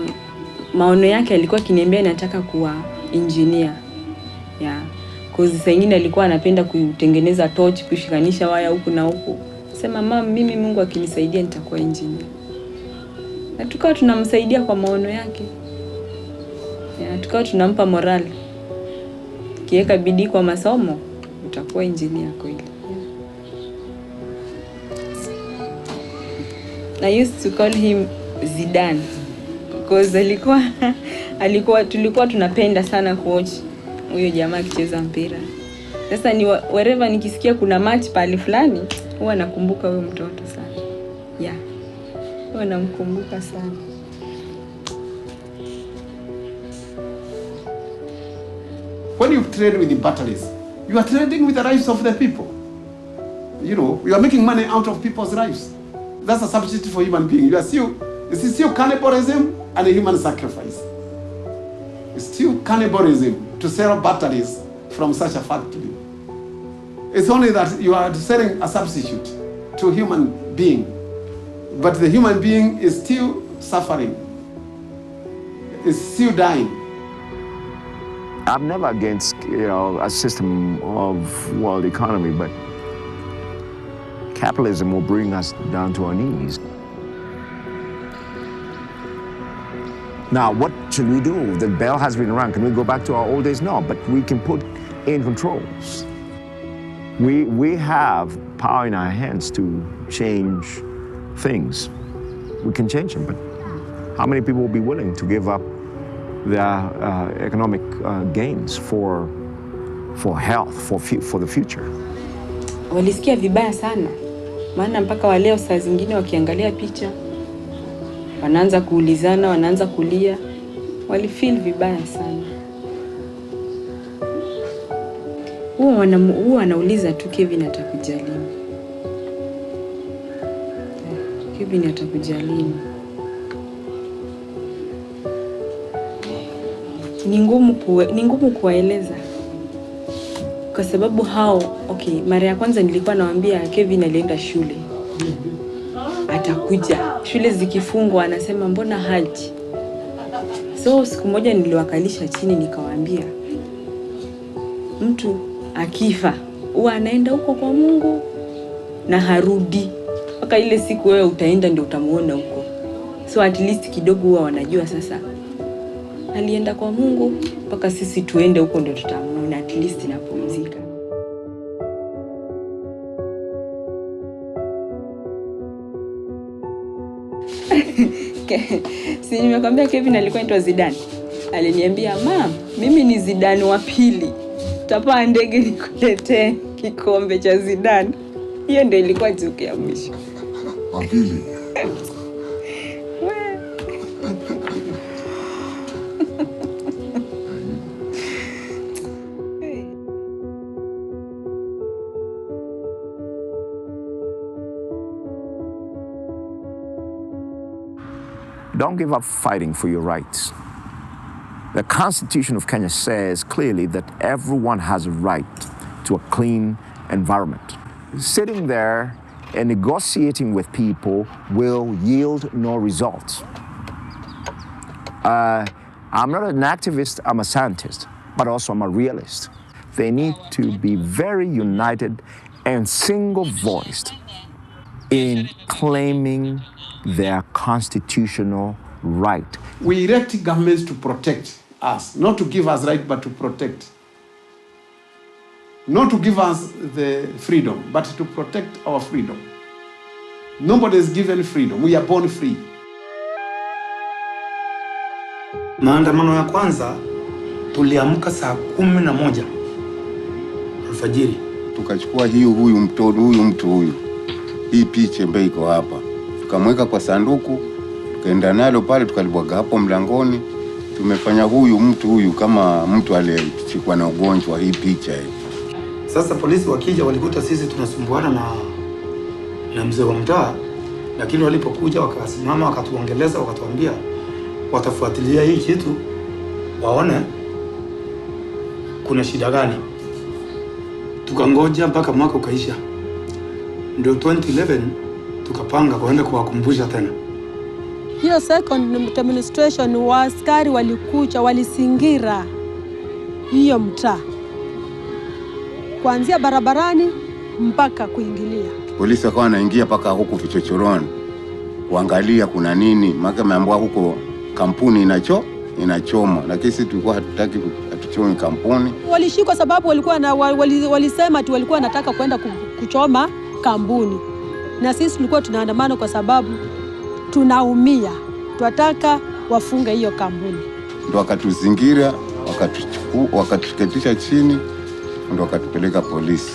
maono yake alikuwa akiniambia nataka kuwa engineer. Yeah. Cause saa nyingine alikuwa anapenda kutengeneza torch, kushikanisha waya huku na huku. Sema mama, mimi Mungu akinisaidia nitakuwa engineer. Na tukawa tunamsaidia kwa maono yake. Yeah, tukawa tunampa morale. Kiweka bidii kwa masomo, utakuwa engineer kweli. I used to call him Zidane because tulikuwa tunapenda sana kuwatch huyo jamaa akicheza mpira. Sasa ni wherever nikisikia kuna match pale fulani, huwa nakumbuka huyo mtoto sana. Yeah. Huwa namkumbuka sana. When you trade with the batteries, you are trading with the lives of the people. You know, you are making money out of people's lives. That's a substitute for human being. This is still cannibalism and a human sacrifice. It's still cannibalism to sell batteries from such a factory. It's only that you are selling a substitute to a human being. But the human being is still suffering. Is still dying. I'm never against, a system of world economy, but capitalism will bring us down to our knees. Now, what should we do? The bell has been rung. Can we go back to our old days? No, but we can put in controls. We have power in our hands to change things. We can change them, but how many people will be willing to give up their economic gains for health, for the future? Walisikia vibaya sana. Maana mpaka wa leo saa zingine wakiangalia picha wanaanza kuulizana, wanaanza kulia. Walifeel vibaya sana. Huwa anauliza tu Kevin atakuja lini. Kevin atakuja lini. Ni ngumu kuwaeleza. Kwa sababu mara ya kwanza nilikuwa nawaambia Kevin alienda shule. Atakuja. Shule zikifungwa anasema mbona haji. So siku moja niliwakalisha chini nikawaambia mtu akifa huwa anaenda huko kwa Mungu na harudi. Mpaka ile siku wewe utaenda ndio utamuona huko. So at least kidogo huwa wanajua sasa. Alienda kwa Mungu mpaka sisi tuende huko ndio tutamuona, at least napumzika. Si nimekwambia Kevin alikuwa anaitwa Zidane. Aliniambia, "Mama, mimi ni Zidane wa pili. Tutapaa ndege nikuletee kikombe cha Zidane." Hiyo ndio ilikuwa joke ya mwisho. Wa pili. Don't give up fighting for your rights. The Constitution of Kenya says clearly that everyone has a right to a clean environment. Sitting there and negotiating with people will yield no results. I'm not an activist, I'm a scientist, but also I'm a realist. They need to be very united and single-voiced in claiming their constitutional right. We elect governments to protect us, not to give us right, but to protect. Not to give us the freedom, but to protect our freedom. Nobody is given freedom. We are born free. Maandamano ya kwanza tuliamka saa 11 alfajiri. Tukachukua huyu mtu hii picha ambayo iko hapa, tukamweka kwa sanduku, tukaenda nalo pale, tukalibwaga hapo mlangoni. Tumefanya huyu mtu kama mtu aliyeshikwa na ugonjwa, hii picha hii. Sasa polisi wakija walikuta sisi tunasumbuana na mzee wa mtaa, lakini walipokuja wakasimama wakatuongeleza, wakatuambia watafuatilia hii kitu waone kuna shida gani. Tukangoja mpaka mwaka ukaisha, ndio 2011 tukapanga kuenda kuwakumbusha tena. Hiyo second demonstration, waaskari walikuja, walisingira hiyo mtaa kuanzia barabarani mpaka kuingilia. Polisi wakawa wanaingia mpaka huku vichochoroni kuangalia kuna nini, maana maambiwa huko kampuni inachoma, lakini sisi tulikuwa hatutaki atuchome kampuni. Walishikwa sababu walisema tu walikuwa wanataka kwenda kuchoma kampuni, na sisi tulikuwa tunaandamana kwa sababu tunaumia, tunataka wafunge hiyo kampuni. Ndio wakatuzingira, wakatuketisha chini, ndio wakatupeleka polisi.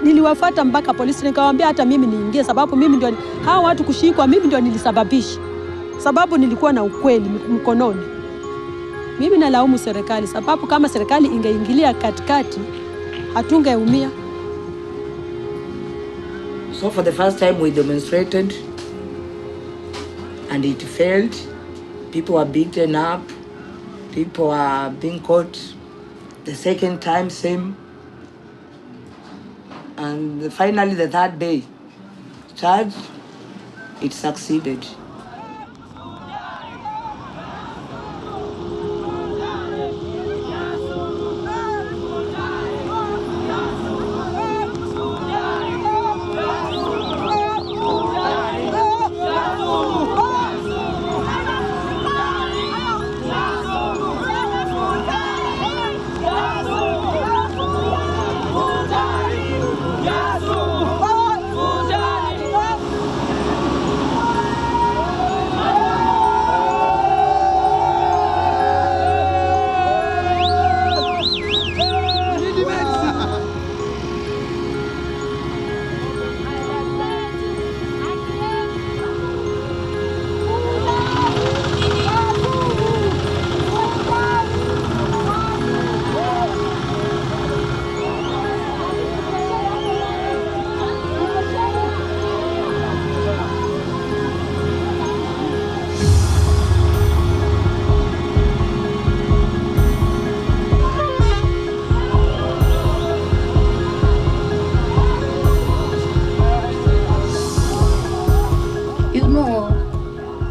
Niliwafuata mpaka polisi, nikawaambia hata mimi niingie, sababu mimi ndio hao watu kushikwa, mimi ndio nilisababisha, sababu nilikuwa na ukweli mkononi. Mimi nalaumu serikali, sababu kama serikali ingeingilia katikati hatungeumia. So for the first time we demonstrated and it failed. People were beaten up, people were being caught. The second time same. And finally the third day, charge, it succeeded.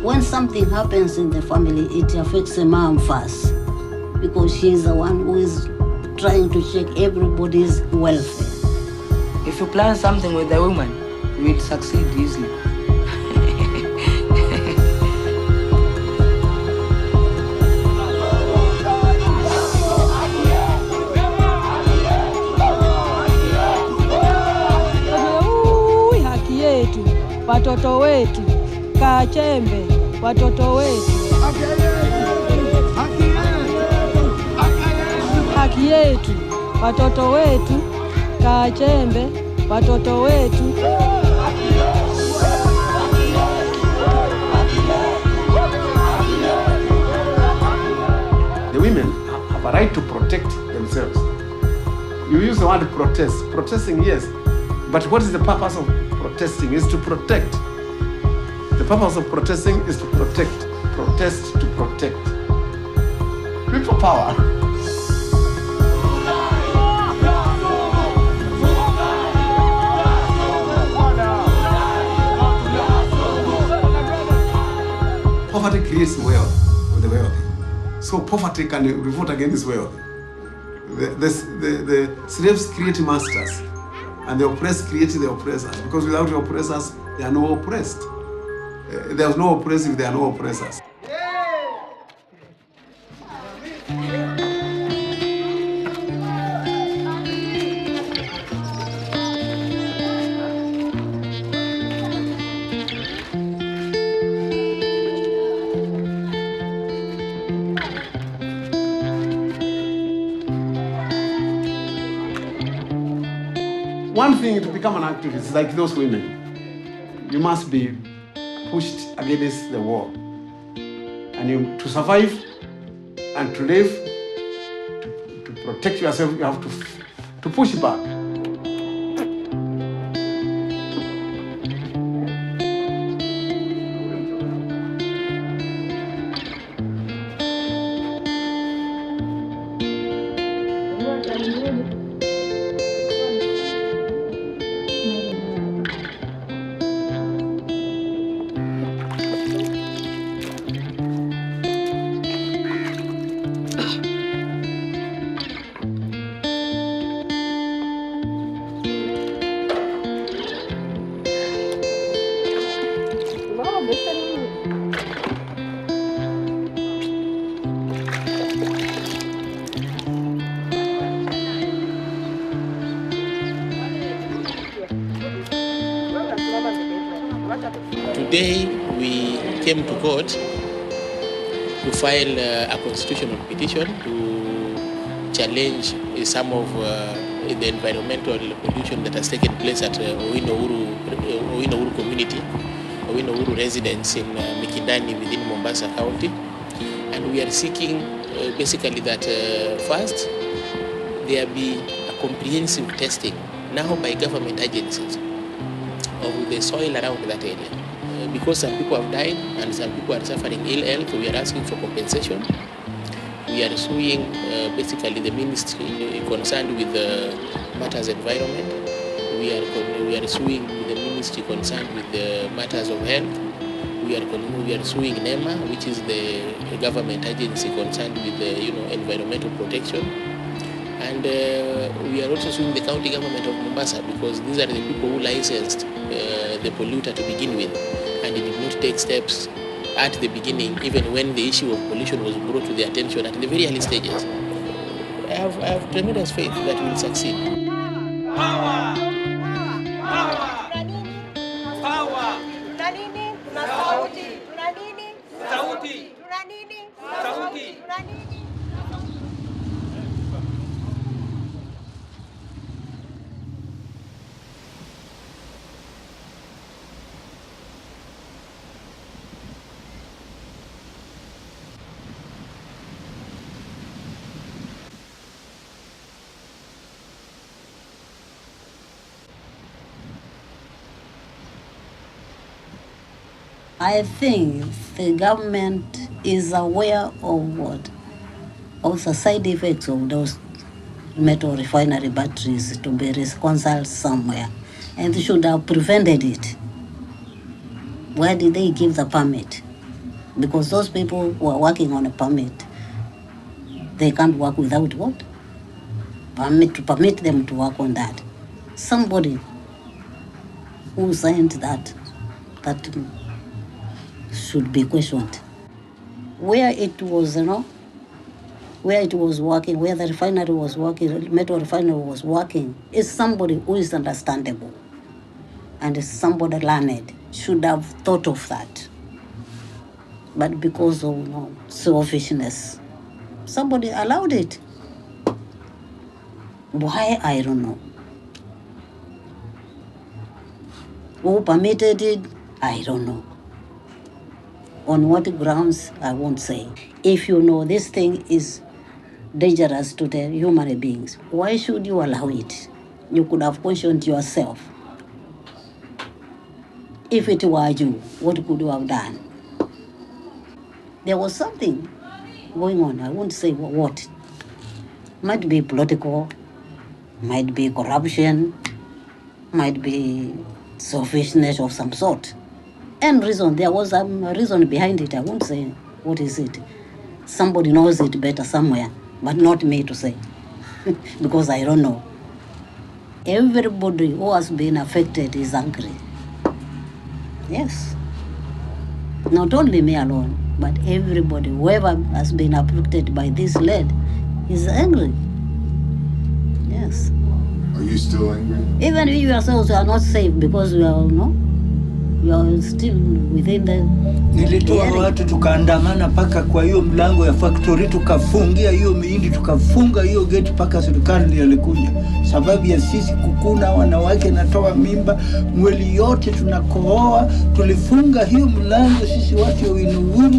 When something happens in the family, it affects the mom first, because she's the one who is trying to check everybody's welfare. If you plan something with the woman, you will succeed easily. Haki yetu, watoto wetu, Kachembe, watoto wetu. Haki yetu, watoto wetu, Kachembe, watoto wetu. The women have a right to protect themselves. You use the word protest. Protesting, yes. But what is the purpose of protesting? Is to protect. The purpose of protesting is to protect. Protest to protect. People power. Poverty creates wealth for the wealthy. So poverty can revolt against wealth. The slaves create masters, and the oppressed create the oppressors, because without the oppressors, There are no oppressed. There's no oppressed if there are no oppressors. One thing to become an activist is like those women. You must be pushed against the wall. And to survive and to live, to protect yourself, you have to push back. Today we came to court to file a constitutional petition to challenge some of the environmental pollution that has taken place at Owino Uhuru community, Owino Uhuru residence in Mikindani within Mombasa County. And we are seeking basically that first there be a comprehensive testing now by government agencies of the soil around that area. Because some people have died and some people are suffering ill health, we are asking for compensation. We are suing basically the ministry concerned with the matters environment. We are suing the ministry concerned with the matters of health. We are suing NEMA, which is the government agency concerned with the environmental protection. And we are also suing the county government of Mombasa because these are the people who licensed the polluter to begin with, and they did not take steps at the beginning, even when the issue of pollution was brought to their attention at the very early stages. I have tremendous faith that we will succeed. Power! Power! Power! Sauti! Sauti! I think the government is aware of what? Of the side effects of those metal refinery batteries to be reconciled somewhere, and they should have prevented it. Why did they give the permit? Because those people who are working on a permit, they can't work without what? Permit, to permit them to work on that. Somebody who signed that should be questioned. Where it was, where it was working, where the refinery was working, metal refinery was working, is somebody who is understandable and is somebody learned, should have thought of that. But because of selfishness, somebody allowed it. Why, I don't know. Who permitted it, I don't know. On what grounds, I won't say. If you know this thing is dangerous to the human beings, why should you allow it? You could have questioned yourself. If it were you, what could you have done? There was something going on, I won't say what. Might be political, might be corruption, might be selfishness of some sort. And reason, there was a reason behind it, I won't say what is it. Somebody knows it better somewhere, but not me to say, because I don't know. Everybody who has been affected is angry. Yes. Not only me alone, but everybody, whoever has been afflicted by this lead, is angry. Yes. Are you still angry? Even we yourselves are not safe because we are, we are still within the Nilitoa watu tukaandamana paka kwa hiyo mlango ya factory, tukafungia hiyo miindi, tukafunga hiyo gate paka serikali ndio ilikuja. Sababu ya sisi kukuna wanawake natoa mimba, mwili yote tunakooa, tulifunga hiyo mlango sisi watu wa Uhuru.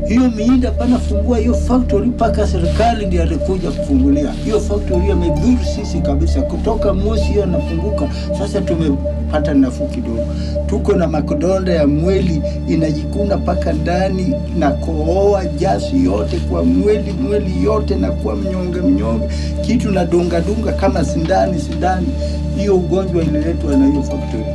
Hiyo miindi hapana fungua hiyo factory paka serikali ndio ilikuja kufungulia. Hiyo factory imedhuru sisi kabisa, kutoka mosi hiyo nafunguka. Sasa tumepata nafuu kidogo. Tuko na makodonda ya mwili inajikuna paka ndani na kooa jasi yote kwa mwili yote na kwa mnyonge kitu na dunga kama sindani. Hiyo ugonjwa ililetwa na hiyo factory.